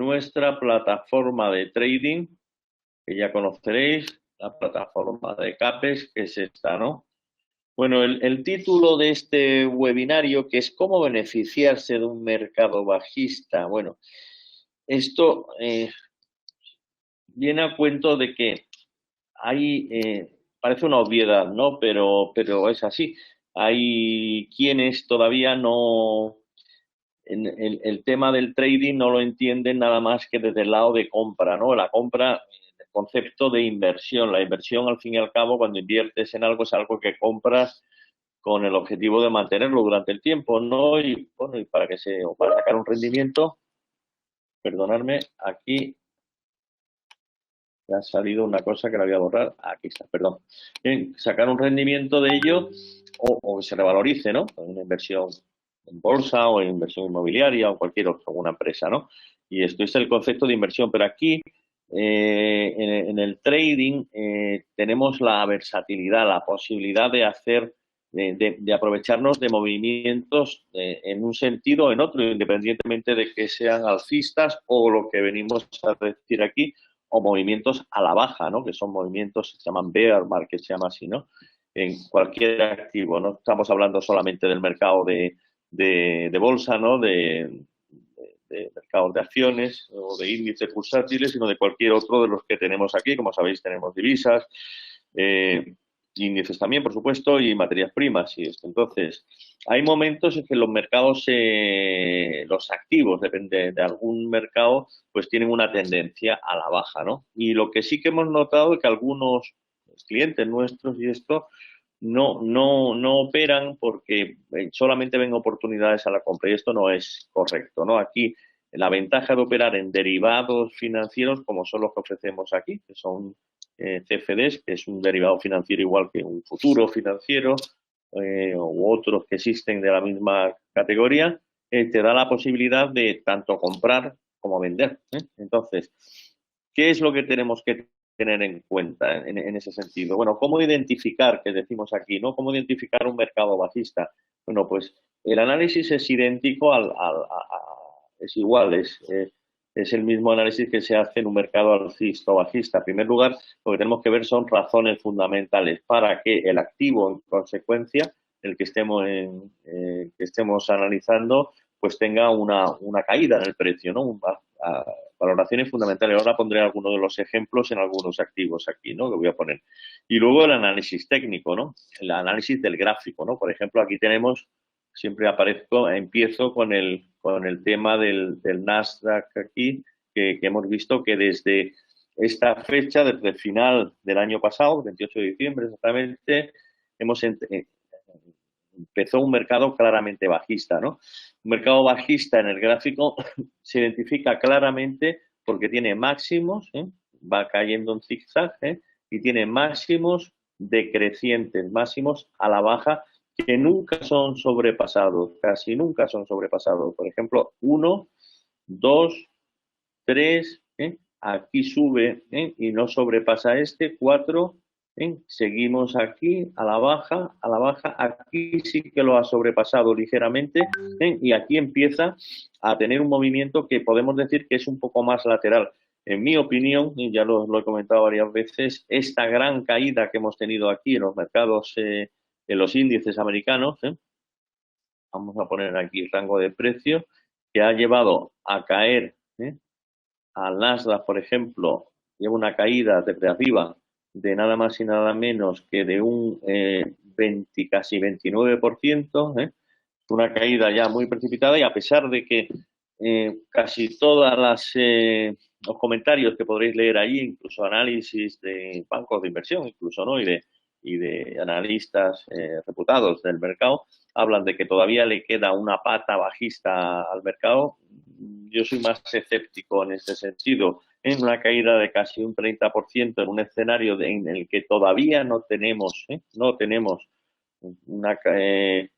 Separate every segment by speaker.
Speaker 1: nuestra plataforma de trading, que ya conoceréis, la plataforma de CAPES, que es esta, ¿no? Bueno, el título de este webinario, que es cómo beneficiarse de un mercado bajista. Bueno, esto viene a cuento de que hay, parece una obviedad, ¿no? Pero es así. Hay quienes todavía no, en el tema del trading no lo entienden nada más que desde el lado de compra, ¿no? La compra, el concepto de inversión. La inversión, al fin y al cabo, cuando inviertes en algo, es algo que compras con el objetivo de mantenerlo durante el tiempo, ¿no? Y bueno, y o para sacar un rendimiento, perdonadme, aquí me ha salido una cosa que la voy a borrar. Aquí está, perdón. Bien, sacar un rendimiento de ello o que se revalorice, ¿no? Una inversión en bolsa o en inversión inmobiliaria o cualquier otra, una empresa, ¿no? Y esto es el concepto de inversión. Pero aquí, en el trading, tenemos la versatilidad, la posibilidad de hacer, de aprovecharnos de movimientos en un sentido o en otro, independientemente de que sean alcistas o lo que venimos a decir aquí, o movimientos a la baja, ¿no? Que son movimientos que se llaman bear market, se llama así, ¿no? En cualquier activo, no estamos hablando solamente del mercado de bolsa, ¿no? De mercados de acciones o de índices bursátiles, sino de cualquier otro de los que tenemos aquí. Como sabéis, tenemos divisas, índices también, por supuesto, y materias primas y esto. Entonces, hay momentos en que los mercados, los activos, depende de algún mercado, pues tienen una tendencia a la baja, ¿no? Y lo que sí que hemos notado es que algunos clientes nuestros y esto no operan porque solamente ven oportunidades a la compra y esto no es correcto, ¿no? Aquí la ventaja de operar en derivados financieros como son los que ofrecemos aquí, que son CFDs, que es un derivado financiero igual que un futuro financiero u otros que existen de la misma categoría, te da la posibilidad de tanto comprar como vender, ¿eh? Entonces, ¿qué es lo que tenemos que tener en cuenta en ese sentido? Bueno, ¿cómo identificar, que decimos aquí, ¿no? ¿Cómo identificar un mercado bajista? Bueno, pues el análisis es idéntico es igual, es el mismo análisis que se hace en un mercado alcista o bajista. En primer lugar, lo que tenemos que ver son razones fundamentales para que el activo, en consecuencia, el que estemos analizando, pues tenga una caída en el precio, ¿no? Valoraciones fundamentales. Ahora pondré algunos de los ejemplos en algunos activos aquí, ¿no? Que voy a poner. Y luego el análisis técnico, ¿no? El análisis del gráfico, ¿no? Por ejemplo, aquí tenemos, siempre empiezo con el tema del Nasdaq aquí, que hemos visto que desde esta fecha, desde el final del año pasado, 28 de diciembre exactamente, empezó un mercado claramente bajista, ¿no? Un mercado bajista en el gráfico se identifica claramente porque tiene máximos, va cayendo en zigzag, y tiene máximos decrecientes, máximos a la baja que nunca son sobrepasados, casi nunca son sobrepasados. Por ejemplo, 1, 2, 3, aquí sube y no sobrepasa este, 4, seguimos aquí a la baja, aquí sí que lo ha sobrepasado ligeramente y aquí empieza a tener un movimiento que podemos decir que es un poco más lateral. En mi opinión, y ya lo he comentado varias veces, esta gran caída que hemos tenido aquí en los mercados, en los índices americanos, vamos a poner aquí el rango de precio, que ha llevado a caer al Nasdaq, por ejemplo, lleva una caída desde arriba de nada más y nada menos que de un 20, casi 29%, una caída ya muy precipitada y a pesar de que casi todas los comentarios que podréis leer ahí, incluso análisis de bancos de inversión, incluso, ¿no? Y de analistas reputados del mercado, hablan de que todavía le queda una pata bajista al mercado. Yo soy más escéptico en este sentido. En una caída de casi un 30% en un escenario en el que todavía no tenemos una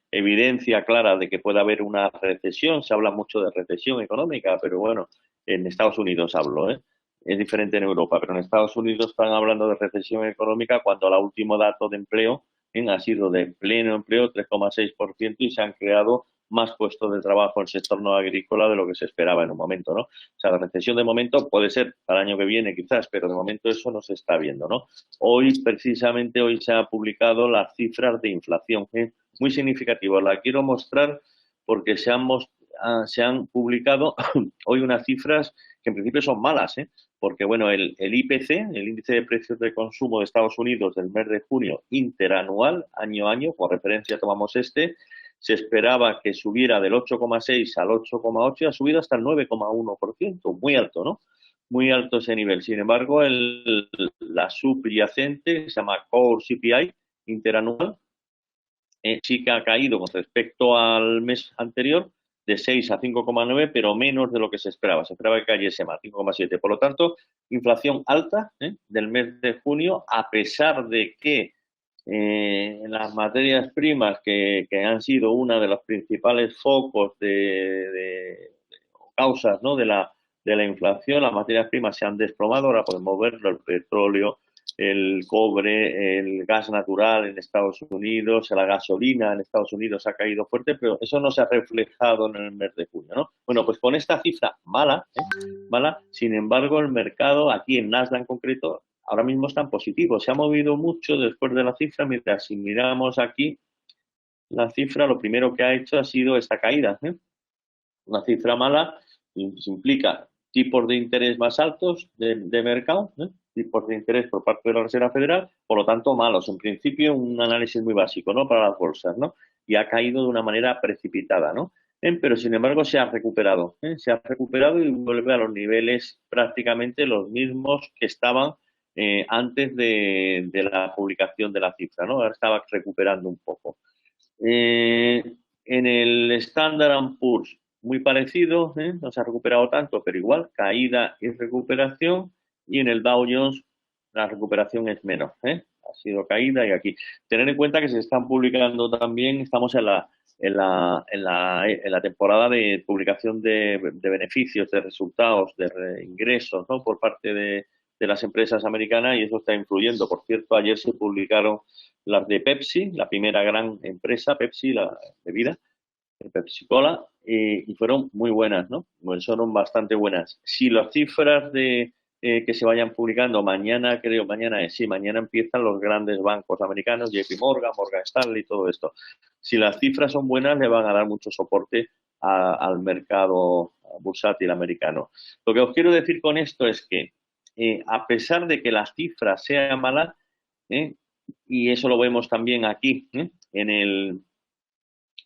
Speaker 1: evidencia clara de que puede haber una recesión. Se habla mucho de recesión económica, pero bueno, en Estados Unidos hablo, es diferente en Europa, pero en Estados Unidos están hablando de recesión económica cuando el último dato de empleo ha sido de pleno empleo, 3,6%, y se han creado más puestos de trabajo en el sector no agrícola de lo que se esperaba en un momento, ¿no? O sea, la recesión de momento puede ser para el año que viene quizás, pero de momento eso no se está viendo, ¿no? Precisamente hoy se ha publicado las cifras de inflación, muy significativas. La quiero mostrar porque se han publicado hoy unas cifras que en principio son malas, porque bueno, el IPC, el índice de precios de consumo de Estados Unidos del mes de junio interanual, año a año, por referencia tomamos se esperaba que subiera del 8,6 al 8,8 y ha subido hasta el 9,1%, muy alto, ¿no? Muy alto ese nivel. Sin embargo, la subyacente, que se llama Core CPI interanual, sí que ha caído con respecto al mes anterior de 6 a 5,9, pero menos de lo que se esperaba. Se esperaba que cayese más, 5,7. Por lo tanto, inflación alta del mes de junio, a pesar de que las materias primas, que han sido una de los principales focos de causas, ¿no?, de la inflación, las materias primas se han desplomado. Ahora podemos verlo: el petróleo, el cobre, el gas natural en Estados Unidos, la gasolina en Estados Unidos ha caído fuerte, pero eso no se ha reflejado en el mes de junio, ¿no? Bueno, pues con esta cifra mala, mala, sin embargo, el mercado, aquí en Nasdaq en concreto, ahora mismo está en positivo. Se ha movido mucho después de la cifra, mientras si miramos aquí la cifra, lo primero que ha hecho ha sido esta caída, Una cifra mala implica tipos de interés más altos de mercado, tipos de interés por parte de la Reserva Federal, por lo tanto malos. En principio, un análisis muy básico, ¿no?, para las bolsas, ¿no? Y ha caído de una manera precipitada, ¿no? Pero sin embargo se ha recuperado, se ha recuperado y vuelve a los niveles prácticamente los mismos que estaban antes de la publicación de la cifra, ¿no? Ahora estaba recuperando un poco. En el Standard Poor's, muy parecido, no se ha recuperado tanto, pero igual, caída y recuperación. Y en el Dow Jones la recuperación es menos, ha sido caída. Y aquí, tener en cuenta que se están publicando también, estamos en la temporada de publicación de beneficios, de resultados, de ingresos, ¿no?, por parte de las empresas americanas, y eso está influyendo. Por cierto, ayer se publicaron las de Pepsi, la primera gran empresa, Pepsi, la bebida, Pepsi Cola, y fueron muy buenas, ¿no? Bueno, fueron bastante buenas. Si las cifras que se vayan publicando mañana, mañana empiezan los grandes bancos americanos, JP Morgan, Morgan Stanley, todo esto. Si las cifras son buenas, le van a dar mucho soporte al mercado bursátil americano. Lo que os quiero decir con esto es que, a pesar de que las cifras sean malas, y eso lo vemos también aquí, en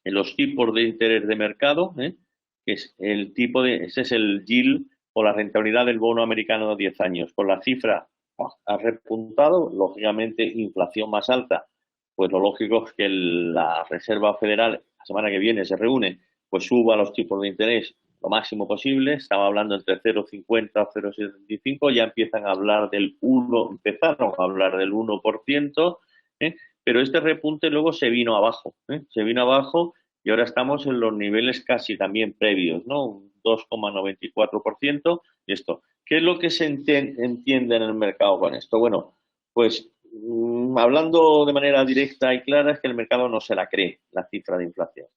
Speaker 1: los tipos de interés de mercado, que es ese es el yield o la rentabilidad del bono americano de 10 años. Con la cifra ha repuntado, lógicamente inflación más alta, pues lo lógico es que la Reserva Federal la semana que viene se reúne, pues suba los tipos de interés lo máximo posible. Estaba hablando entre 0,50 o 0,75, ya empiezan a hablar empezaron a hablar del 1%, pero este repunte luego se vino abajo, y ahora estamos en los niveles casi también previos, ¿no? Un 2,94%. Y esto, ¿qué es lo que se entiende en el mercado con esto? Bueno, pues hablando de manera directa y clara, es que el mercado no se la cree, la cifra de inflación,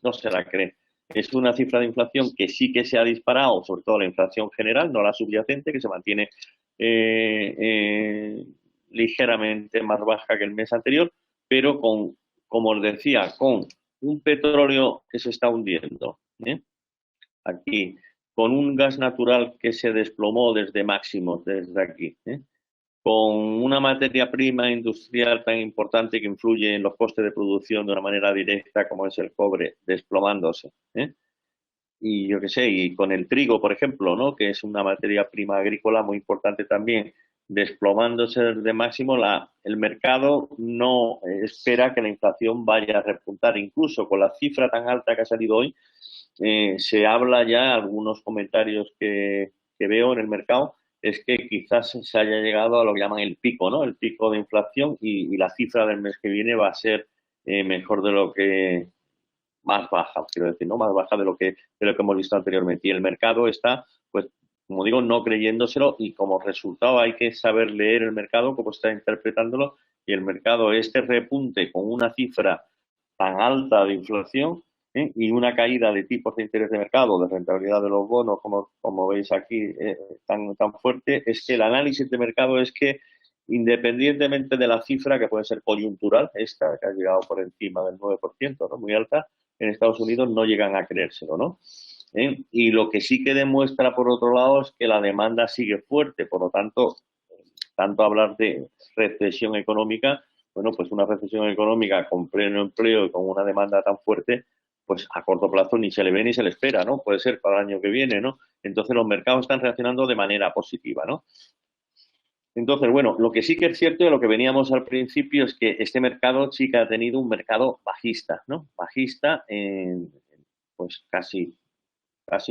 Speaker 1: no se la cree. Es una cifra de inflación que sí que se ha disparado, sobre todo la inflación general, no la subyacente, que se mantiene ligeramente más baja que el mes anterior, pero como os decía, con un petróleo que se está hundiendo, aquí, con un gas natural que se desplomó desde máximos, desde aquí, con una materia prima industrial tan importante que influye en los costes de producción de una manera directa como es el cobre, desplomándose, y yo qué sé, y con el trigo, por ejemplo, ¿no?, que es una materia prima agrícola muy importante también, desplomándose de máximo, el mercado no espera que la inflación vaya a repuntar. Incluso con la cifra tan alta que ha salido hoy, se habla ya, algunos comentarios que veo en el mercado, es que quizás se haya llegado a lo que llaman el pico, ¿no?, el pico de inflación, y la cifra del mes que viene va a ser mejor de lo que más baja, quiero decir, ¿no?, más baja de lo que hemos visto anteriormente. Y el mercado está, pues, como digo, no creyéndoselo, y como resultado hay que saber leer el mercado, cómo está interpretándolo, y el mercado, este repunte con una cifra tan alta de inflación, y una caída de tipos de interés de mercado, de rentabilidad de los bonos, como veis aquí, tan fuerte, es que el análisis de mercado es que independientemente de la cifra, que puede ser coyuntural, esta que ha llegado por encima del 9%, ¿no? Muy alta, en Estados Unidos no llegan a creérselo, ¿no? Y lo que sí que demuestra, por otro lado, es que la demanda sigue fuerte. Por lo tanto hablar de recesión económica, bueno, pues una recesión económica con pleno empleo y con una demanda tan fuerte, pues a corto plazo ni se le ve ni se le espera, ¿no? Puede ser para el año que viene, ¿no? Entonces los mercados están reaccionando de manera positiva, ¿no? Entonces, bueno, lo que sí que es cierto y lo que veníamos al principio es que este mercado sí que ha tenido un mercado bajista, ¿no? Bajista en, pues casi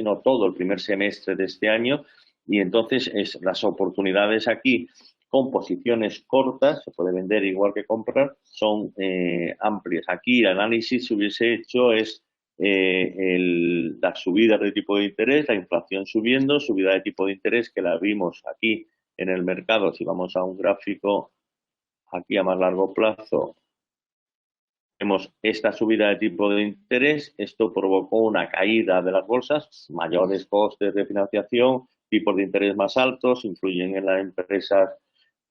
Speaker 1: no todo el primer semestre de este año, y entonces las oportunidades aquí con posiciones cortas, se puede vender igual que comprar, son amplias. Aquí el análisis se hubiese hecho es las subidas de tipo de interés, la inflación subiendo, subida de tipo de interés que la vimos aquí en el mercado. Si vamos a un gráfico aquí a más largo plazo, vemos esta subida de tipo de interés. Esto provocó una caída de las bolsas, mayores costes de financiación, tipos de interés más altos, influyen en las empresas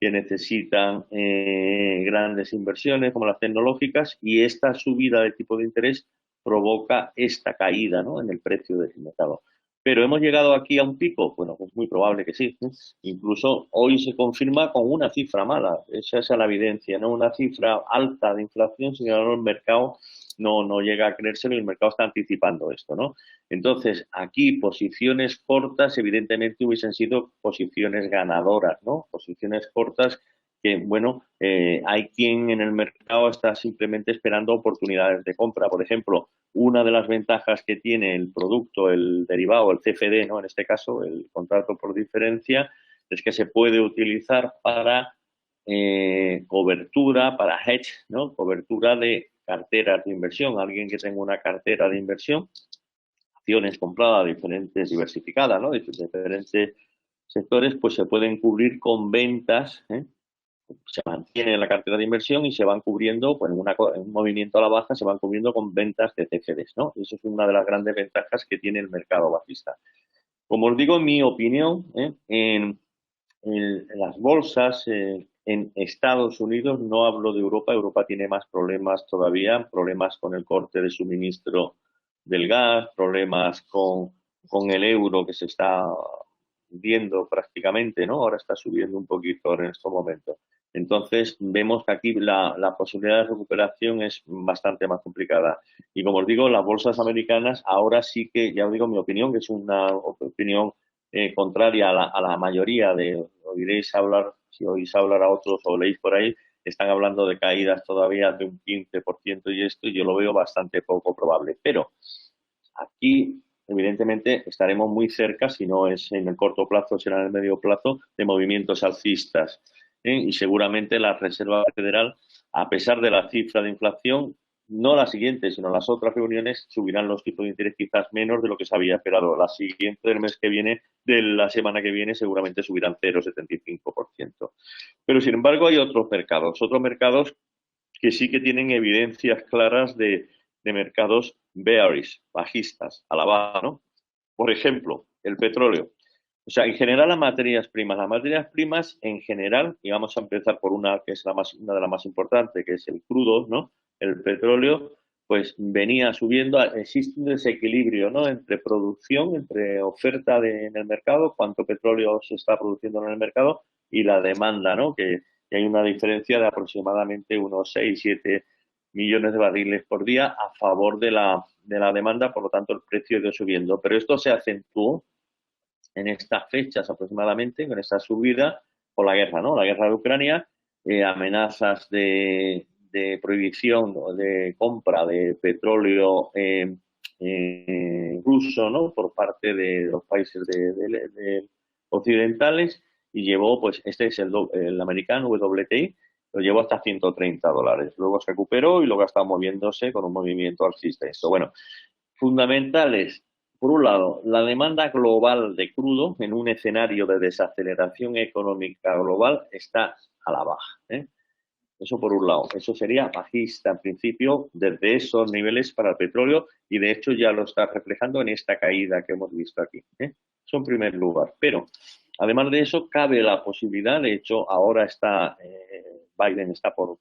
Speaker 1: que necesitan grandes inversiones como las tecnológicas, y esta subida de tipo de interés provoca esta caída, ¿no?, en el precio del mercado. Pero hemos llegado aquí a un pico, bueno, pues muy probable que sí. Incluso hoy se confirma con una cifra mala, esa es la evidencia, ¿no? Una cifra alta de inflación, señaló el mercado, no llega a creérselo y el mercado está anticipando esto, ¿no? Entonces, aquí posiciones cortas, evidentemente hubiesen sido posiciones ganadoras, ¿no? Posiciones cortas que, bueno, hay quien en el mercado está simplemente esperando oportunidades de compra. Por ejemplo, una de las ventajas que tiene el producto, el derivado, el CFD, ¿no?, en este caso, el contrato por diferencia, es que se puede utilizar para cobertura, para hedge, ¿no?, cobertura de carteras de inversión. Alguien que tenga una cartera de inversión, acciones compradas diferentes, diversificadas, ¿no?, de diferentes sectores, pues se pueden cubrir con ventas, se mantiene en la cartera de inversión y se van cubriendo, pues en un movimiento a la baja, se van cubriendo con ventas de CFDs, ¿no? Y eso es una de las grandes ventajas que tiene el mercado bajista. Como os digo, en mi opinión, en las bolsas, en Estados Unidos, no hablo de Europa, Europa tiene más problemas todavía, problemas con el corte de suministro del gas, problemas con el euro que se está viendo prácticamente, ¿no? Ahora está subiendo un poquito en estos momentos. Entonces, vemos que aquí la posibilidad de recuperación es bastante más complicada. Y como os digo, las bolsas americanas ahora sí que, ya os digo mi opinión, que es una opinión contraria a la mayoría de, oiréis hablar, si oís hablar a otros o leéis por ahí, están hablando de caídas todavía de un 15% y esto, yo lo veo bastante poco probable. Pero aquí, evidentemente, estaremos muy cerca, si no es en el corto plazo, será en el medio plazo, de movimientos alcistas. Y seguramente la Reserva Federal, a pesar de la cifra de inflación, no la siguiente, sino las otras reuniones, subirán los tipos de interés quizás menos de lo que se había esperado. La siguiente del mes que viene, de la semana que viene, seguramente subirán 0,75%. Pero, sin embargo, hay otros mercados que sí que tienen evidencias claras de mercados bearish, bajistas, a la baja, ¿no? Por ejemplo, el petróleo. O sea, en general las materias primas en general, y vamos a empezar por una que es una de las más importantes, que es el crudo, ¿no? El petróleo, pues venía subiendo, existe un desequilibrio, ¿no?, entre producción, entre oferta en el mercado, cuánto petróleo se está produciendo en el mercado, y la demanda, ¿no?, que hay una diferencia de aproximadamente unos 6, 7 millones de barriles por día a favor de la demanda, por lo tanto el precio ha ido subiendo. Pero esto se acentuó en estas fechas aproximadamente, con esta subida, por la guerra, ¿no? La guerra de Ucrania, amenazas de prohibición o de compra de petróleo ruso, ¿no?, por parte de los países de occidentales, y llevó, pues este es el americano WTI, lo llevó hasta $130. Luego se recuperó y luego ha estado moviéndose con un movimiento alcista. Esto, bueno, fundamentales. Por un lado, la demanda global de crudo en un escenario de desaceleración económica global está a la baja. Eso por un lado. Eso sería bajista en principio desde esos niveles para el petróleo y de hecho ya lo está reflejando en esta caída que hemos visto aquí. Eso en primer lugar. Pero además de eso, cabe la posibilidad, de hecho, ahora está Biden está por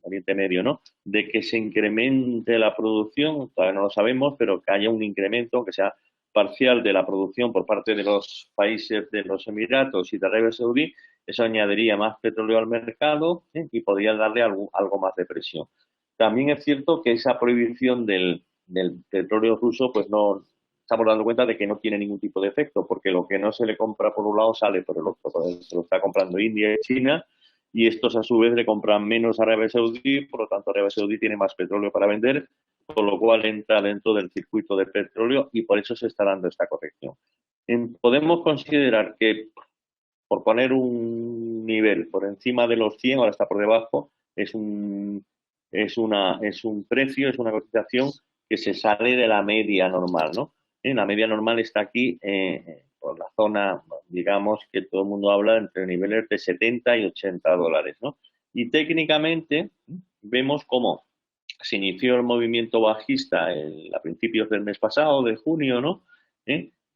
Speaker 1: Oriente Medio, ¿no? De que se incremente la producción, todavía no lo sabemos, pero que haya un incremento, que sea parcial de la producción por parte de los países de los Emiratos y de Arabia Saudí, eso añadiría más petróleo al mercado y podría darle algo más de presión. También es cierto que esa prohibición del petróleo ruso, pues no, estamos dando cuenta de que no tiene ningún tipo de efecto, porque lo que no se le compra por un lado sale por el otro. Se lo está comprando India y China, y estos a su vez le compran menos a Arabia Saudí, por lo tanto Arabia Saudí tiene más petróleo para vender, con lo cual entra dentro del circuito de petróleo y por eso se está dando esta corrección. Podemos considerar que, por poner un nivel por encima de los 100, ahora está por debajo, es un precio, es una cotización que se sale de la media normal, ¿no? La media normal está aquí por la zona, digamos, que todo el mundo habla entre niveles de 70 y 80 dólares, ¿no? Y técnicamente vemos cómo se inició el movimiento bajista a principios del mes pasado, de junio, ¿no?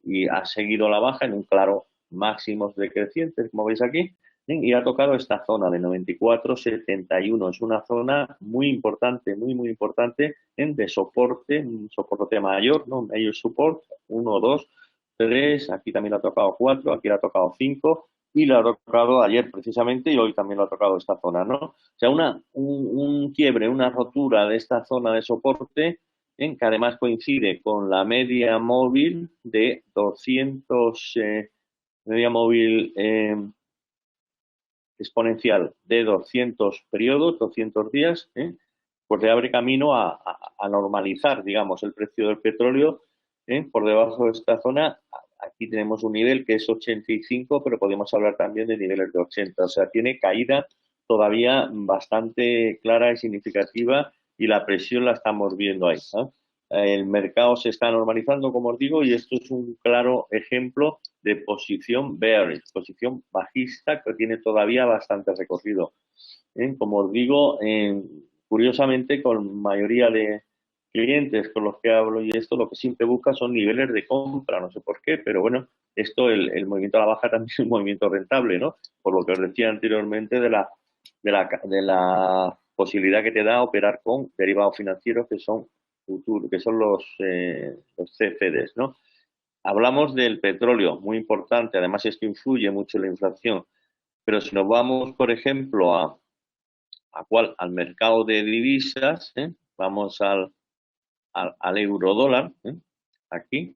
Speaker 1: Y ha seguido la baja en un claro máximos decrecientes, como veis aquí, y ha tocado esta zona de 94,71. Es una zona muy importante, muy importante de soporte, un soporte mayor, ¿no? Un major support, 1, 2, 3, aquí también lo ha tocado 4, aquí lo ha tocado 5 y lo ha tocado ayer precisamente y hoy también lo ha tocado esta zona, ¿no? O sea, un quiebre, una rotura de esta zona de soporte que además coincide con la media móvil de 200, media móvil exponencial de 200 periodos, 200 días, pues le abre camino a normalizar, digamos, el precio del petróleo por debajo de esta zona. Aquí tenemos un nivel que es 85, pero podemos hablar también de niveles de 80. O sea, tiene caída todavía bastante clara y significativa y la presión la estamos viendo ahí, ¿no? El mercado se está normalizando, como os digo, y esto es un claro ejemplo de posición bearish, posición bajista que tiene todavía bastante recorrido. Como os digo, curiosamente, con mayoría de clientes con los que hablo y esto, lo que siempre busca son niveles de compra, no sé por qué, pero bueno, esto, el movimiento a la baja también es un movimiento rentable, ¿no? Por lo que os decía anteriormente de la posibilidad que te da operar con derivados financieros que son futuros, que son los CFDs, ¿no? Hablamos del petróleo, muy importante, además esto influye mucho en la inflación, pero si nos vamos, por ejemplo, al mercado de divisas, vamos al euro dólar, aquí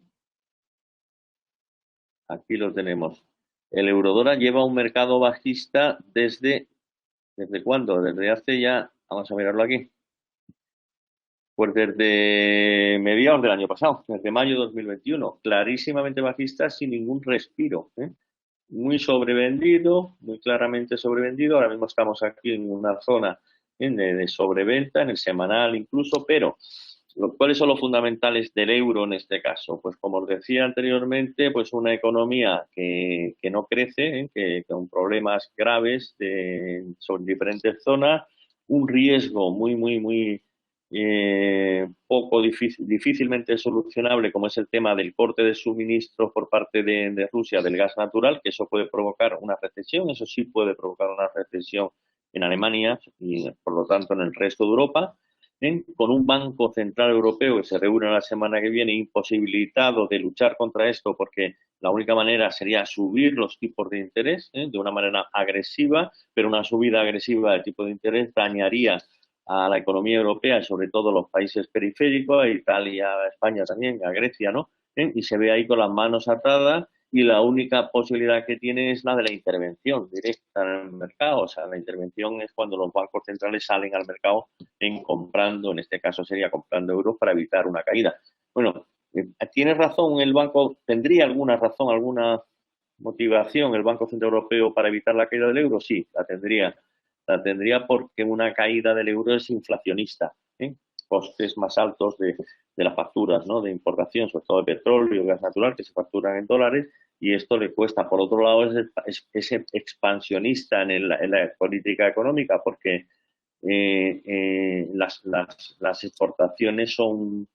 Speaker 1: lo tenemos. El euro dólar lleva un mercado bajista ¿desde cuándo? Desde hace ya, vamos a mirarlo aquí, pues desde mediados del año pasado, desde mayo de 2021, clarísimamente bajista sin ningún respiro, muy sobrevendido, muy claramente sobrevendido. Ahora mismo estamos aquí en una zona de sobreventa, en el semanal incluso, pero ¿cuáles son los fundamentales del euro en este caso? Pues como os decía anteriormente, pues una economía que no crece, que con problemas graves sobre diferentes zonas, un riesgo muy poco difícilmente solucionable, como es el tema del corte de suministros por parte de Rusia del gas natural, que eso puede provocar una recesión, eso sí puede provocar una recesión en Alemania y por lo tanto en el resto de Europa, con un Banco Central Europeo que se reúne la semana que viene imposibilitado de luchar contra esto porque la única manera sería subir los tipos de interés de una manera agresiva, pero una subida agresiva del tipo de interés dañaría a la economía europea, sobre todo los países periféricos, a Italia, a España también, a Grecia, ¿no? Y se ve ahí con las manos atadas y la única posibilidad que tiene es la de la intervención directa en el mercado. O sea, la intervención es cuando los bancos centrales salen al mercado comprando, en este caso sería comprando euros para evitar una caída. Bueno, ¿tiene razón el banco? ¿Tendría alguna razón, alguna motivación el Banco Central Europeo para evitar la caída del euro? Sí, la tendría. La tendría porque una caída del euro es inflacionista, costes más altos de las facturas, ¿no? De importación, sobre todo de petróleo y gas natural, que se facturan en dólares, y esto le cuesta. Por otro lado, es expansionista en la política económica, porque las exportaciones son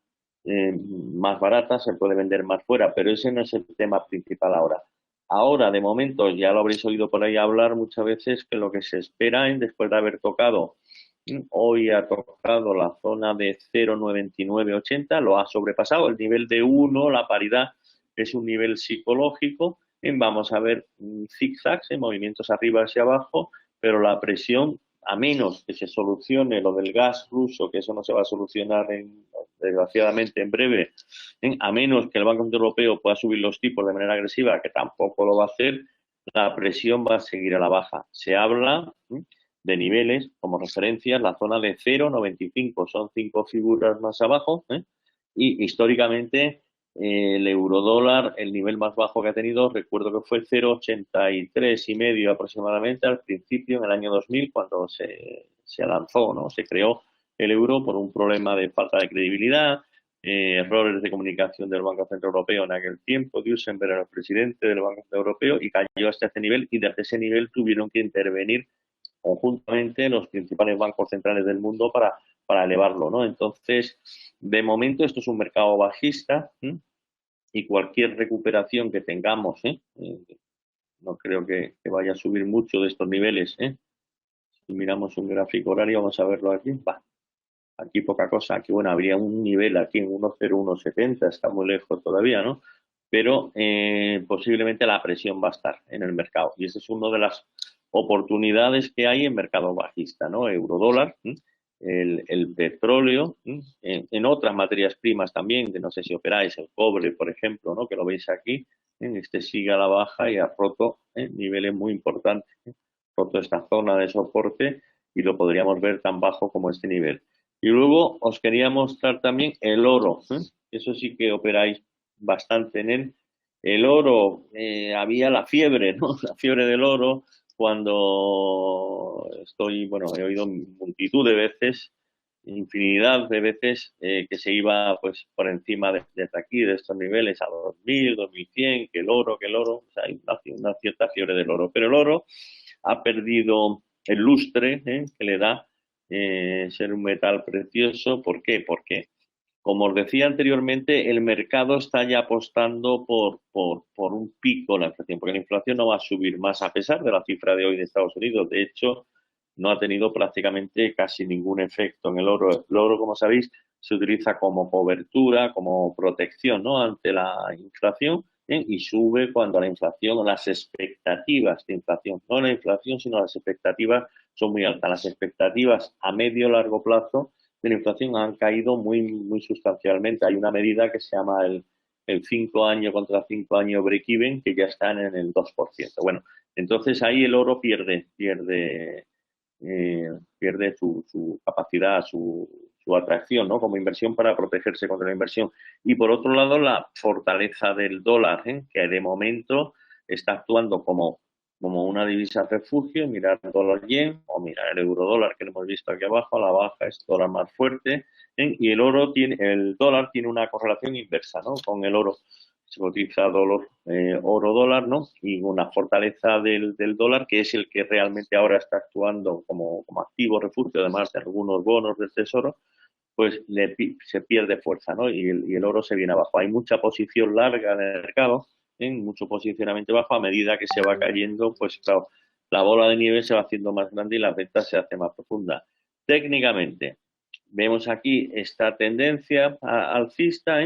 Speaker 1: más baratas, se puede vender más fuera, pero ese no es el tema principal ahora. Ahora, de momento, ya lo habréis oído por ahí hablar muchas veces, que lo que se espera después de haber tocado, hoy ha tocado la zona de 0,9980, lo ha sobrepasado, el nivel de 1, la paridad es un nivel psicológico, vamos a ver zigzags, movimientos arriba hacia abajo, pero la presión, a menos que se solucione lo del gas ruso, que eso no se va a solucionar desgraciadamente en breve, a menos que el Banco Central Europeo pueda subir los tipos de manera agresiva, que tampoco lo va a hacer, la presión va a seguir a la baja. Se habla de niveles, como referencias, la zona de 0,95, son 5 figuras más abajo, y históricamente el eurodólar, el nivel más bajo que ha tenido, recuerdo que fue 0,83 y medio aproximadamente al principio, en el año 2000, cuando se lanzó, ¿no? Se creó el euro por un problema de falta de credibilidad, errores de comunicación del Banco Central Europeo en aquel tiempo. Duisenberg era el presidente del Banco Central Europeo y cayó hasta ese nivel, y desde ese nivel tuvieron que intervenir conjuntamente los principales bancos centrales del mundo para elevarlo, ¿no? Entonces, de momento esto es un mercado bajista, y cualquier recuperación que tengamos, no creo que vaya a subir mucho de estos niveles. Si miramos un gráfico horario, vamos a verlo aquí. Aquí poca cosa. Aquí, bueno, habría un nivel aquí en 1,0170, está muy lejos todavía, ¿no? Pero posiblemente la presión va a estar en el mercado. Y esa es una de las oportunidades que hay en mercado bajista, ¿no? Eurodólar, el petróleo, en otras materias primas también, que no sé si operáis, el cobre, por ejemplo, ¿no? Que lo veis aquí, este sigue a la baja y ha roto niveles muy importantes, roto esta zona de soporte, y lo podríamos ver tan bajo como este nivel. Y luego os quería mostrar también el oro, eso sí que operáis bastante en él. El oro, había la fiebre, ¿no? La fiebre del oro, cuando bueno, he oído multitud de veces, infinidad de veces, que se iba pues por encima de aquí, de estos niveles, a 2000, 2100, que el oro, o sea, hay una cierta fiebre del oro. Pero el oro ha perdido el lustre, que le da ser un metal precioso. ¿Por qué? Porque, como os decía anteriormente, el mercado está ya apostando por un pico en la inflación, porque la inflación no va a subir más a pesar de la cifra de hoy de Estados Unidos. De hecho, no ha tenido prácticamente casi ningún efecto en el oro. El oro, como sabéis, se utiliza como cobertura, como protección, ¿no?, ante la inflación, y sube cuando la inflación, las expectativas de inflación, no la inflación, sino las expectativas son muy altas. Las expectativas a medio largo plazo de la inflación han caído muy, muy sustancialmente. Hay una medida que se llama el 5 años contra 5 años break-even, que ya están en el 2%. Bueno, entonces ahí el oro pierde su capacidad, su atracción, ¿no?, como inversión, para protegerse contra la inversión. Y por otro lado, la fortaleza del dólar, que de momento está actuando como una divisa refugio. Mirar el dólar yen o mirar el euro dólar, que lo hemos visto aquí abajo, a la baja es dólar más fuerte, y el dólar tiene una correlación inversa, ¿no?, con el oro. Se cotiza oro dólar, ¿no? Y una fortaleza del dólar, que es el que realmente ahora está actuando como activo refugio, además de algunos bonos del tesoro, pues se pierde fuerza, ¿no? Y el oro se viene abajo. Hay mucha posición larga en el mercado, mucho posicionamiento bajo. A medida que se va cayendo, pues claro, la bola de nieve se va haciendo más grande y la venta se hace más profunda. Técnicamente, vemos aquí esta tendencia alcista,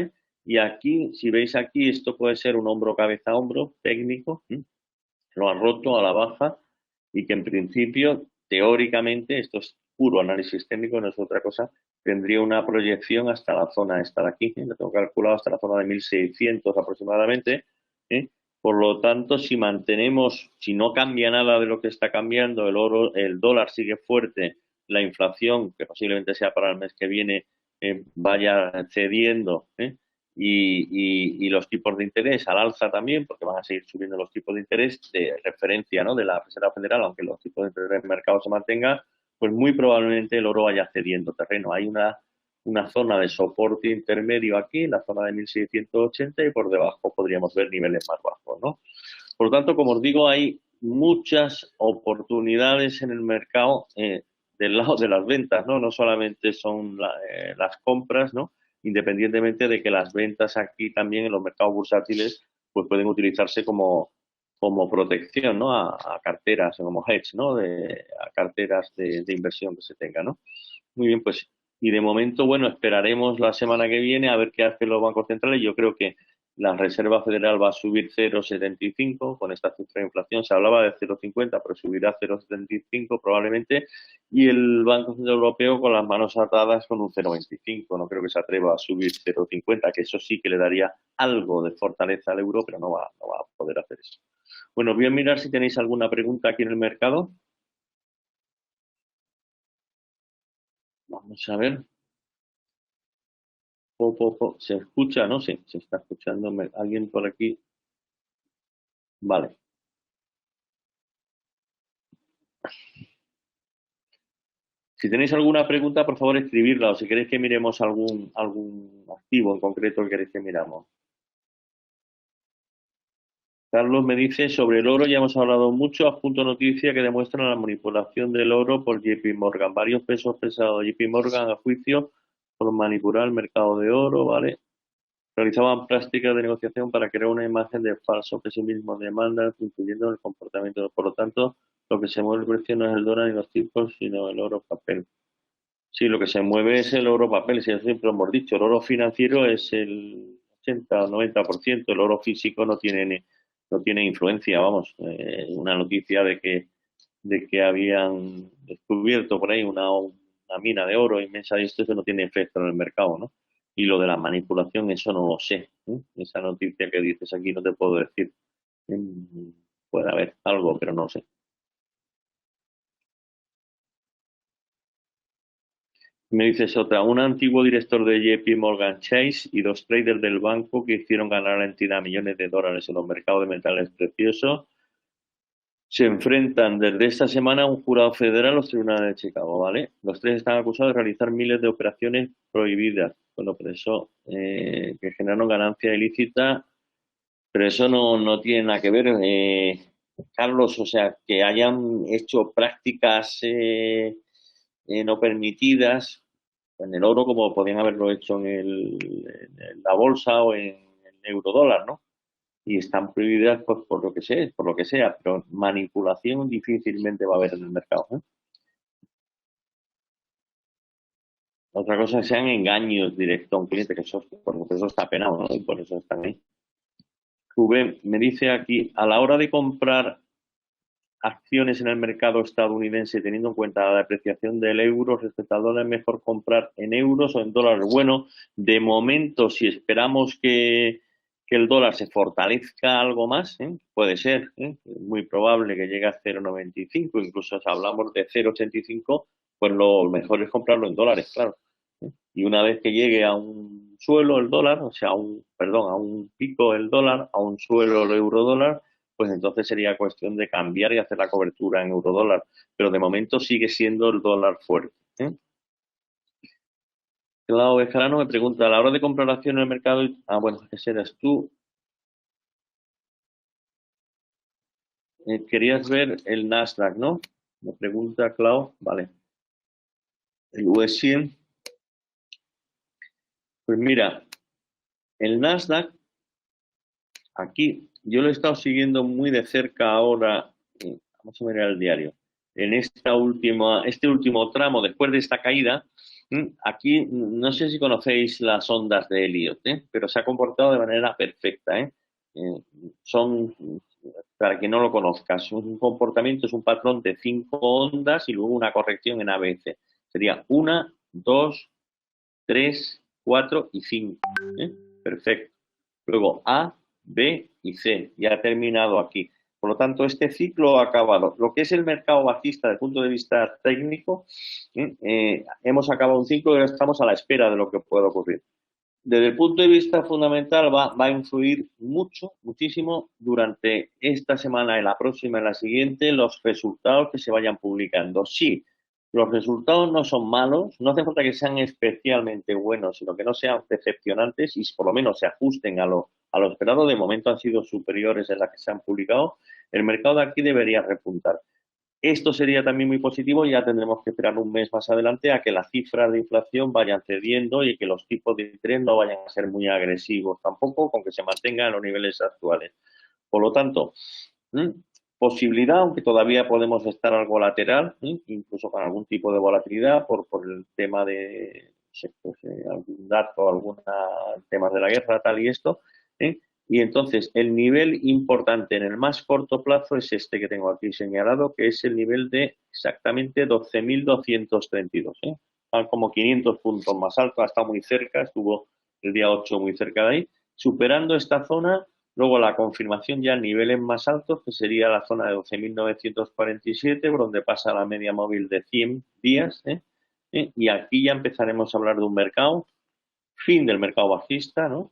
Speaker 1: y aquí, si veis aquí, esto puede ser un hombro, cabeza, hombro técnico, lo ha roto a la baja, y que en principio, teóricamente, esto es puro análisis técnico, no es otra cosa, tendría una proyección hasta la zona esta de aquí, lo tengo calculado hasta la zona de 1600 aproximadamente. Por lo tanto, si no cambia nada de lo que está cambiando, el dólar sigue fuerte, la inflación, que posiblemente sea para el mes que viene, vaya cediendo, y los tipos de interés al alza también, porque van a seguir subiendo los tipos de interés de referencia, ¿no?, de la Reserva Federal, aunque los tipos de interés del mercado se mantengan, pues muy probablemente el oro vaya cediendo terreno. Hay una zona de soporte intermedio aquí, la zona de 1680, y por debajo podríamos ver niveles más bajos, ¿no? Por lo tanto, como os digo, hay muchas oportunidades en el mercado, de del lado de las ventas, ¿no? No solamente son las compras, ¿no? Independientemente de que las ventas aquí también en los mercados bursátiles pues pueden utilizarse como protección, ¿no? A carteras, como hedge, ¿no? A carteras de inversión que se tenga, ¿no? Muy bien, pues, y de momento, bueno, esperaremos la semana que viene a ver qué hacen los bancos centrales. Yo creo que la Reserva Federal va a subir 0,75 con esta cifra de inflación. Se hablaba de 0,50, pero subirá 0,75 probablemente. Y el Banco Central Europeo con las manos atadas con un 0,25. No creo que se atreva a subir 0,50, que eso sí que le daría algo de fortaleza al euro, pero no va a poder hacer eso. Bueno, voy a mirar si tenéis alguna pregunta aquí en el mercado. Vamos a ver. ¿Se escucha? No sé, se está escuchando. ¿Alguien por aquí? Vale. Si tenéis alguna pregunta, por favor, escribirla o si queréis que miremos algún activo en concreto que queréis que miramos. Carlos me dice, sobre el oro ya hemos hablado mucho, adjunto noticia que demuestra la manipulación del oro por JP Morgan. Varios pesos pesados de JP Morgan a juicio por manipular el mercado de oro, ¿vale? Realizaban prácticas de negociación para crear una imagen de falso pesimismo de demanda, influyendo en el comportamiento. Por lo tanto, lo que se mueve el precio no es el dólar ni los tipos, sino el oro papel. Sí, lo que se mueve es el oro papel, si siempre lo hemos dicho. El oro financiero es el 80 o 90%, el oro físico no tiene influencia, vamos. Una noticia de que habían descubierto por ahí una mina de oro inmensa y esto no tiene efecto en el mercado, ¿no? Y lo de la manipulación, eso no lo sé, ¿eh? Esa noticia que dices aquí no te puedo decir. Puede haber algo, pero no sé. Me dices otra, un antiguo director de JP Morgan Chase y dos traders del banco que hicieron ganar a la entidad millones de dólares en los mercados de metales preciosos se enfrentan desde esta semana a un jurado federal en los tribunales de Chicago, ¿vale? Los tres están acusados de realizar miles de operaciones prohibidas. Bueno, por eso que generaron ganancia ilícita, pero eso no tiene nada que ver, Carlos, o sea, que hayan hecho prácticas no permitidas en el oro como podían haberlo hecho en la bolsa o en el eurodólar, ¿no? Y están prohibidas pues, por lo que sea, pero manipulación difícilmente va a haber en el mercado, ¿eh? Otra cosa que sean engaños directos a un cliente, que por eso está penado, ¿no? Y por eso están ahí. Rubén me dice aquí, a la hora de comprar acciones en el mercado estadounidense, teniendo en cuenta la depreciación del euro respecto al dólar, ¿es mejor comprar en euros o en dólares? Bueno, de momento, si esperamos que el dólar se fortalezca algo más, puede ser, es muy probable que llegue a 0,95, incluso si hablamos de 0,85, pues lo mejor es comprarlo en dólares, claro. Y una vez que llegue a un suelo el dólar, o sea, a un pico el dólar, a un suelo el euro dólar, pues entonces sería cuestión de cambiar y hacer la cobertura en eurodólar. Pero de momento sigue siendo el dólar fuerte, ¿eh? Claudio Bejarano me pregunta, a la hora de comprar acciones en el mercado, bueno, ese eres tú, querías ver el Nasdaq, ¿no? Me pregunta Clau, vale. El US 100, pues mira, el Nasdaq, aquí, yo lo he estado siguiendo muy de cerca ahora, vamos a mirar el diario, en este último tramo, después de esta caída, aquí no sé si conocéis las ondas de Elliot, pero se ha comportado de manera perfecta, son, para quien no lo conozca, es un comportamiento, es un patrón de 5 ondas y luego una corrección en ABC. Sería 1, 2, 3, 4 y 5. Perfecto. Luego A, B y C. Ya ha terminado aquí. Por lo tanto, este ciclo ha acabado. Lo que es el mercado bajista desde el punto de vista técnico, hemos acabado un ciclo y ahora estamos a la espera de lo que pueda ocurrir. Desde el punto de vista fundamental va a influir muchísimo durante esta semana y la próxima y la siguiente los resultados que se vayan publicando. Sí, los resultados no son malos, no hace falta que sean especialmente buenos, sino que no sean decepcionantes y por lo menos se ajusten a lo esperado. De momento han sido superiores en las que se han publicado. El mercado de aquí debería repuntar. Esto sería también muy positivo y ya tendremos que esperar un mes más adelante a que las cifras de inflación vayan cediendo y que los tipos de interés no vayan a ser muy agresivos tampoco, con que se mantengan a los niveles actuales. Por lo tanto, posibilidad, aunque todavía podemos estar algo lateral, incluso con algún tipo de volatilidad por el tema de algún dato, algunos temas de la guerra, tal y esto. Y entonces el nivel importante en el más corto plazo es este que tengo aquí señalado, que es el nivel de exactamente 12.232. Van como 500 puntos más alto, ha estado muy cerca, estuvo el día 8 muy cerca de ahí. Superando esta zona, luego la confirmación ya a niveles más altos, que sería la zona de 12.947, por donde pasa la media móvil de 100 días. Y aquí ya empezaremos a hablar de un mercado, fin del mercado bajista, ¿no?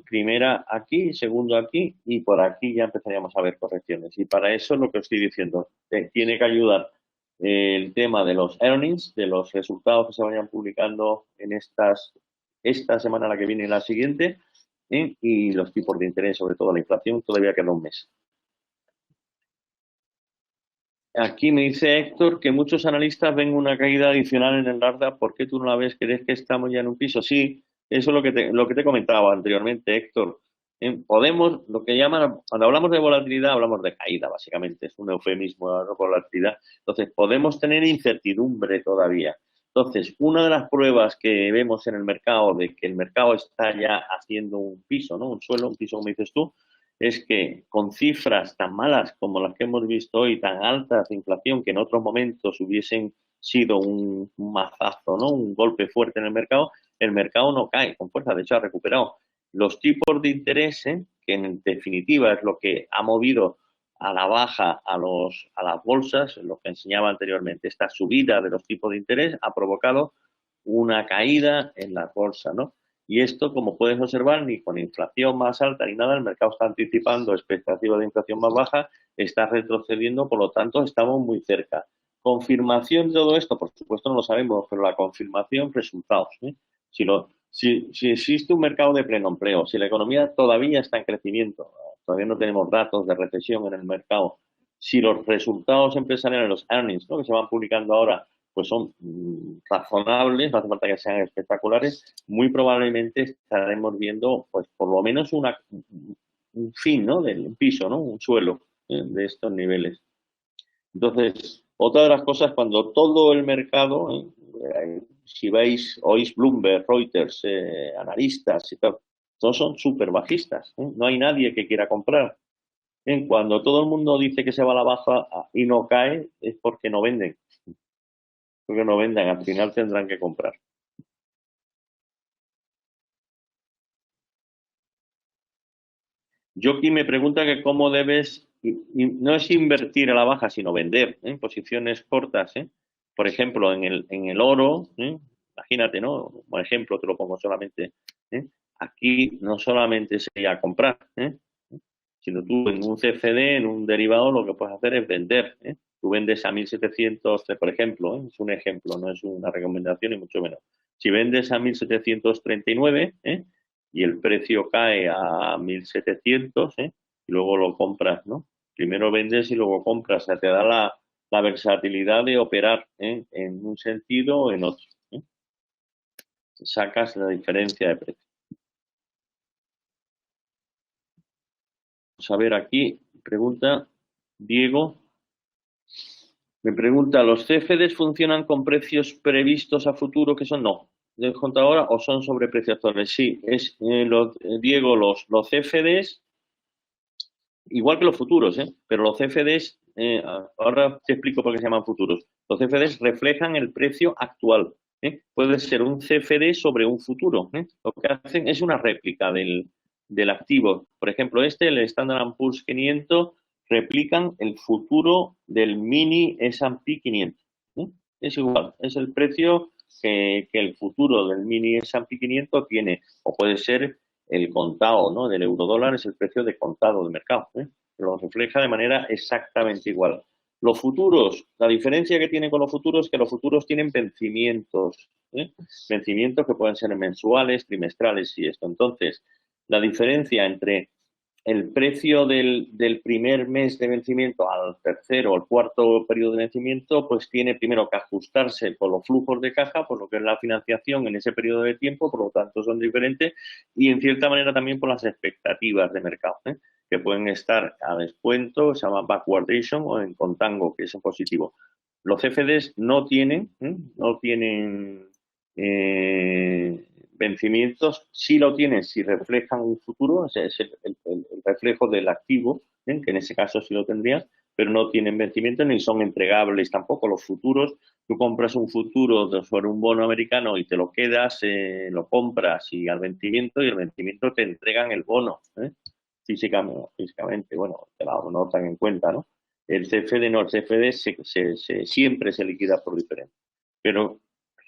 Speaker 1: Primera aquí, segundo aquí, y por aquí ya empezaríamos a ver correcciones. Y para eso lo que os estoy diciendo, tiene que ayudar el tema de los earnings, de los resultados que se vayan publicando en esta semana, la que viene y la siguiente, y los tipos de interés, sobre todo la inflación, todavía queda un mes. Aquí me dice Héctor que muchos analistas ven una caída adicional en el Nasdaq. ¿Por qué tú no la ves? ¿Crees que estamos ya en un piso? Sí, eso es lo que te comentaba anteriormente, Héctor. Podemos, lo que llaman, cuando hablamos de volatilidad, hablamos de caída, básicamente. Es un eufemismo, la volatilidad. Entonces, podemos tener incertidumbre todavía. Entonces, una de las pruebas que vemos en el mercado de que el mercado está ya haciendo un piso, ¿no? Un suelo, un piso, como dices tú, es que con cifras tan malas como las que hemos visto hoy, tan altas de inflación, que en otros momentos hubiesen sido un mazazo, ¿no? Un golpe fuerte en el mercado no cae con fuerza, de hecho ha recuperado. Los tipos de interés, que en definitiva es lo que ha movido a la baja a las bolsas, lo que enseñaba anteriormente, esta subida de los tipos de interés ha provocado una caída en la bolsa, ¿no? Y esto, como puedes observar, ni con inflación más alta ni nada, el mercado está anticipando expectativas de inflación más baja, está retrocediendo, por lo tanto, estamos muy cerca. Confirmación de todo esto, por supuesto no lo sabemos, pero la confirmación, resultados. Si existe un mercado de pleno empleo, si la economía todavía está en crecimiento, todavía no tenemos datos de recesión en el mercado, si los resultados empresariales, los earnings, ¿no?, que se van publicando ahora, pues son razonables, no hace falta que sean espectaculares, muy probablemente estaremos viendo, pues por lo menos un fin, ¿no?, del piso, ¿no?, un suelo de estos niveles. Entonces, otra de las cosas, cuando todo el mercado, si veis, oís Bloomberg, Reuters, analistas y tal, todos son súper bajistas, no hay nadie que quiera comprar. Cuando todo el mundo dice que se va a la baja y no cae, es porque no venden. Porque no vendan, al final tendrán que comprar. Yoki me pregunta que cómo debes, y no es invertir a la baja, sino vender en posiciones cortas. Por ejemplo, en el oro, imagínate, ¿no? Por ejemplo, te lo pongo solamente. Aquí no solamente sería comprar, sino tú en un CFD, en un derivado, lo que puedes hacer es vender. Tú vendes a 1.700, por ejemplo, es un ejemplo, no es una recomendación y mucho menos. Si vendes a 1.739 y el precio cae a 1.700, y luego lo compras, ¿no? Primero vendes y luego compras, o sea, te da la versatilidad de operar en un sentido o en otro. Sacas la diferencia de precio. Vamos a ver aquí, pregunta Diego. Me pregunta, ¿los CFDs funcionan con precios previstos a futuro que son? No, de contadora o son sobre precios actuales. Sí, Diego, los CFDs, igual que los futuros, pero los CFDs, ahora te explico por qué se llaman futuros. Los CFDs reflejan el precio actual. Puede ser un CFD sobre un futuro. Lo que hacen es una réplica del activo. Por ejemplo, el Standard & Poor's 500, replican el futuro del mini S&P 500. Es igual, es el precio que el futuro del mini S&P 500 tiene, o puede ser el contado, ¿no?, del eurodólar, es el precio de contado del mercado. Lo refleja de manera exactamente igual. Los futuros, la diferencia que tiene con los futuros es que los futuros tienen vencimientos, vencimientos que pueden ser mensuales, trimestrales y esto. Entonces, la diferencia entre el precio del primer mes de vencimiento al tercero o al cuarto periodo de vencimiento, pues tiene primero que ajustarse por los flujos de caja, por lo que es la financiación en ese periodo de tiempo, por lo tanto son diferentes, y en cierta manera también por las expectativas de mercado, que pueden estar a descuento, se llama backwardation, o en contango, que es en positivo. Los CFDs no tienen vencimientos, sí lo tienen si reflejan un futuro, o sea, es el reflejo del activo, que en ese caso sí lo tendría, pero no tienen vencimiento ni son entregables tampoco. Los futuros, tú compras un futuro sobre un bono americano y te lo quedas, lo compras y al vencimiento, y el vencimiento te entregan el bono, físicamente, bueno, te lo notan en cuenta, ¿no? El CFD no, el CFD siempre se liquida por diferencia, pero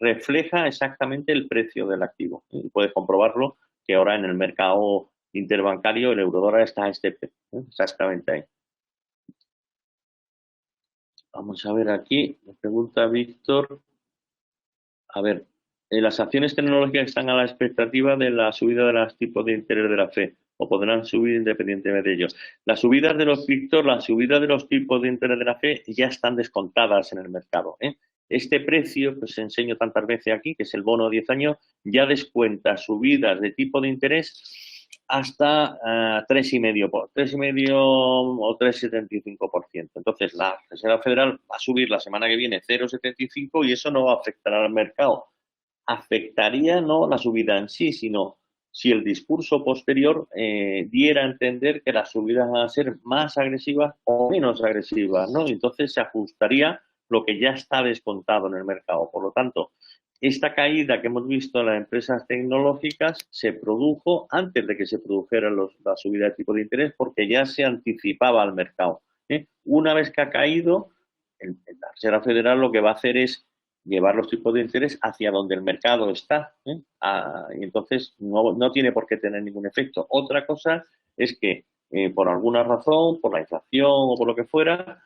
Speaker 1: refleja exactamente el precio del activo. Y puedes comprobarlo que ahora en el mercado interbancario el eurodólar está a este precio, exactamente ahí. Vamos a ver aquí, me pregunta Víctor, a ver, las acciones tecnológicas están a la expectativa de la subida de los tipos de interés de la FED o podrán subir independientemente de ellos. Las subidas de los Víctor, las subidas de los tipos de interés de la FED ya están descontadas en el mercado. Este precio que os enseño tantas veces aquí, que es el bono a 10 años, ya descuenta subidas de tipo de interés hasta 3,5 o 3,75%. Entonces, la Reserva Federal va a subir la semana que viene 0,75 y eso no va a afectar al mercado. Afectaría no la subida en sí, sino si el discurso posterior diera a entender que las subidas van a ser más agresivas o menos agresivas, ¿no? Entonces se ajustaría lo que ya está descontado en el mercado. Por lo tanto, esta caída que hemos visto en las empresas tecnológicas se produjo antes de que se produjera la subida de tipo de interés porque ya se anticipaba al mercado. Una vez que ha caído, la Reserva Federal lo que va a hacer es llevar los tipos de interés hacia donde el mercado está. Y entonces no tiene por qué tener ningún efecto. Otra cosa es que por alguna razón, por la inflación o por lo que fuera,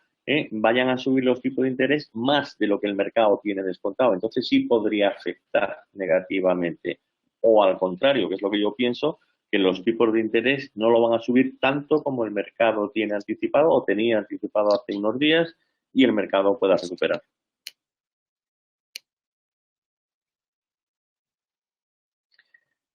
Speaker 1: vayan a subir los tipos de interés más de lo que el mercado tiene descontado. Entonces sí podría afectar negativamente. O al contrario, que es lo que yo pienso, que los tipos de interés no lo van a subir tanto como el mercado tiene anticipado o tenía anticipado hace unos días y el mercado pueda recuperar.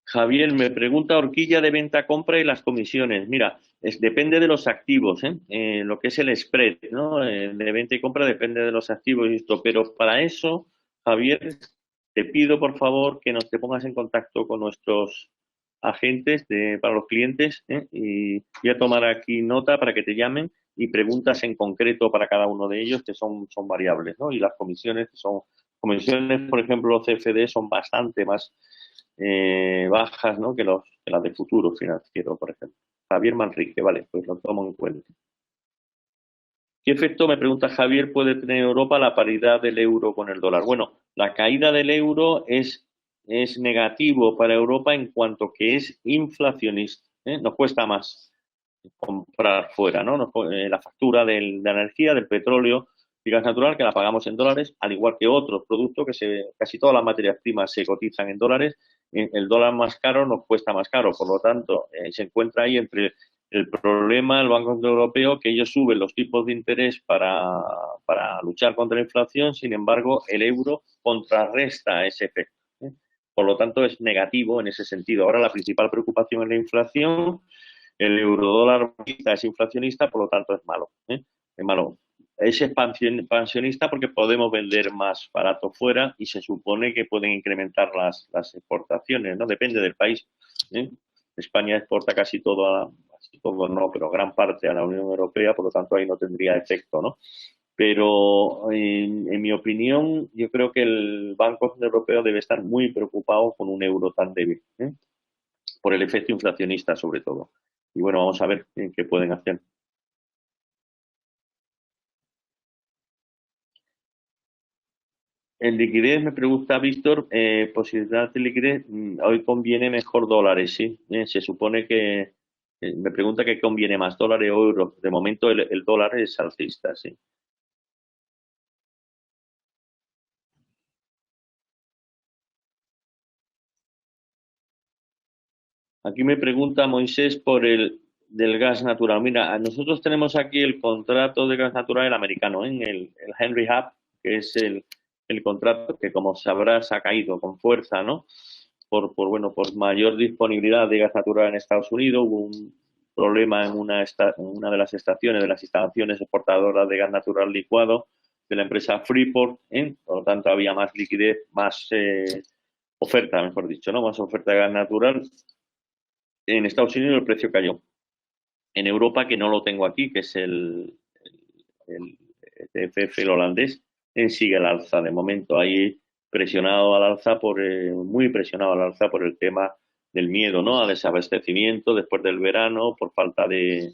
Speaker 1: Javier, me pregunta horquilla de venta-compra y las comisiones. Mira, depende de los activos, lo que es el spread, ¿no? De venta y compra depende de los activos y esto. Pero para eso, Javier, te pido por favor que te pongas en contacto con nuestros agentes para los clientes, y voy a tomar aquí nota para que te llamen y preguntas en concreto para cada uno de ellos que son variables, ¿no? Y las comisiones, por ejemplo, los CFD son bastante más bajas, ¿no? que las de futuro financiero, por ejemplo. Javier Manrique, vale, pues lo tomo en cuenta. ¿Qué efecto, me pregunta Javier, puede tener en Europa la paridad del euro con el dólar? Bueno, la caída del euro es negativo para Europa en cuanto que es inflacionista. Nos cuesta más comprar fuera, ¿no? La factura de la energía, del petróleo y gas natural, que la pagamos en dólares, al igual que otros productos casi todas las materias primas se cotizan en dólares. El dólar más caro nos cuesta más caro, por lo tanto, se encuentra ahí entre el problema del Banco Central Europeo, que ellos suben los tipos de interés para luchar contra la inflación, sin embargo, el euro contrarresta ese efecto. Por lo tanto, es negativo en ese sentido. Ahora la principal preocupación es la inflación. El eurodólar es inflacionista, por lo tanto es malo. Es malo. Es expansionista porque podemos vender más barato fuera y se supone que pueden incrementar las exportaciones, ¿no? Depende del país. ¿eh? España exporta casi todo no, pero gran parte a la Unión Europea, por lo tanto ahí no tendría efecto, ¿no? Pero en mi opinión, yo creo que el Banco Central Europeo debe estar muy preocupado con un euro tan débil, por el efecto inflacionista sobre todo. Y bueno, vamos a ver qué pueden hacer. En liquidez, me pregunta Víctor, posibilidad de liquidez, hoy conviene mejor dólares, sí. Se supone que, me pregunta que conviene más dólares o euros. De momento el dólar es alcista, sí. Aquí me pregunta Moisés por el del gas natural. Mira, nosotros tenemos aquí el contrato de gas natural, el americano, ¿eh? El Henry Hub, que es el contrato que, como sabrás, ha caído con fuerza, ¿no? Bueno, por mayor disponibilidad de gas natural en Estados Unidos. Hubo un problema en una de las estaciones, de las instalaciones exportadoras de gas natural licuado de la empresa Freeport, ¿eh? Por lo tanto, había más liquidez, más oferta, mejor dicho, ¿no? Más oferta de gas natural. En Estados Unidos el precio cayó. En Europa, que no lo tengo aquí, que es el TFF, el holandés, sigue al alza de momento. Ahí presionado al alza muy presionado al alza por el tema del miedo, ¿no? Al desabastecimiento después del verano por falta de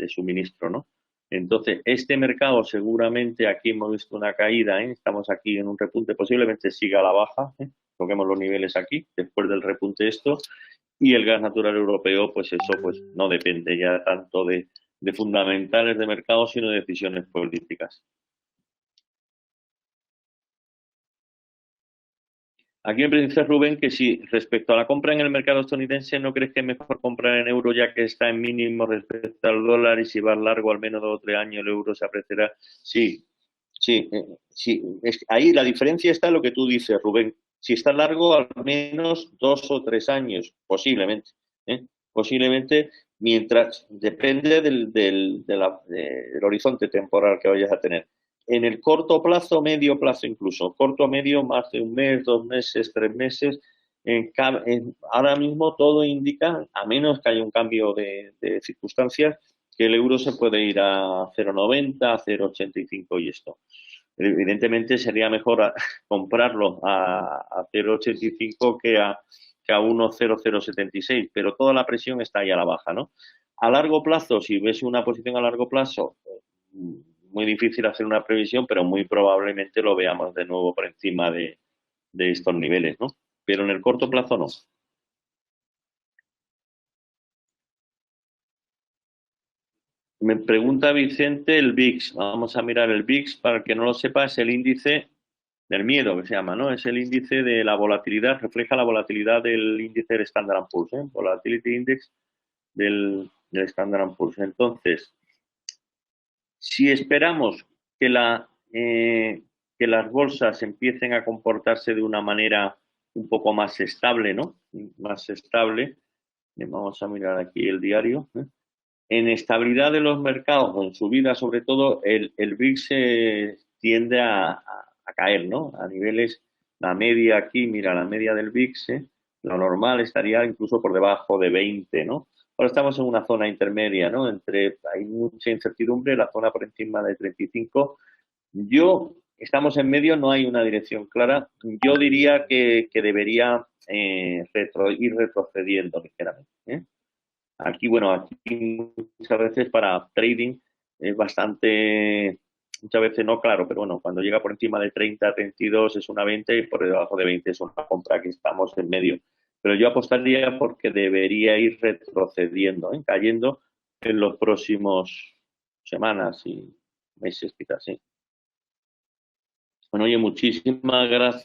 Speaker 1: suministro, ¿no? Entonces, este mercado seguramente aquí hemos visto una caída, ¿eh? Estamos aquí en un repunte, posiblemente siga a la baja, ¿eh? Toquemos los niveles aquí, después del repunte esto, y el gas natural europeo, pues eso pues no depende ya tanto de fundamentales de mercado, sino de decisiones políticas. Aquí me dice Rubén que si respecto a la compra en el mercado estadounidense, ¿no crees que es mejor comprar en euro ya que está en mínimo respecto al dólar y si va largo al menos 2 o 3 años el euro se apreciará? Sí, sí, sí. Ahí la diferencia está en lo que tú dices, Rubén. Si está largo, al menos 2 o 3 años, posiblemente. ¿Eh? Posiblemente, mientras depende del horizonte temporal que vayas a tener. En el corto plazo, medio plazo incluso, corto, medio, más de un mes, 2 meses, 3 meses, ahora mismo todo indica, a menos que haya un cambio de circunstancias, que el euro se puede ir a 0,90, a 0,85 y esto. Evidentemente sería mejor comprarlo a 0,85 que a 1,0076, pero toda la presión está ahí a la baja, ¿no? A largo plazo, si ves una posición a largo plazo, muy difícil hacer una previsión, pero muy probablemente lo veamos de nuevo por encima de estos niveles, ¿no? Pero en el corto plazo no. Me pregunta Vicente el VIX. Vamos a mirar el VIX. Para el que no lo sepa, es el índice del miedo que se llama, ¿no? Es el índice de la volatilidad, refleja la volatilidad del índice del Standard Poor's, ¿eh? Volatility Index del Standard Poor's. Entonces, si esperamos que, que las bolsas empiecen a comportarse de una manera un poco más estable, ¿no? Más estable. Vamos a mirar aquí el diario. En estabilidad de los mercados, o en subida sobre todo, el VIX tiende a caer, ¿no? A niveles, la media aquí, mira, la media del VIX, lo normal estaría incluso por debajo de 20, ¿no? Ahora estamos en una zona intermedia, ¿no? Hay mucha incertidumbre, la zona por encima de 35. Estamos en medio, no hay una dirección clara. Yo diría que debería ir retrocediendo ligeramente, ¿eh? Aquí, bueno, aquí muchas veces para trading es bastante, muchas veces no claro, pero bueno, cuando llega por encima de 30, 32 es una venta y por debajo de 20 es una compra, que estamos en medio. Pero yo apostaría porque debería ir retrocediendo, ¿eh? Cayendo en los próximos semanas y meses quizás, sí. Bueno, oye, muchísimas gracias.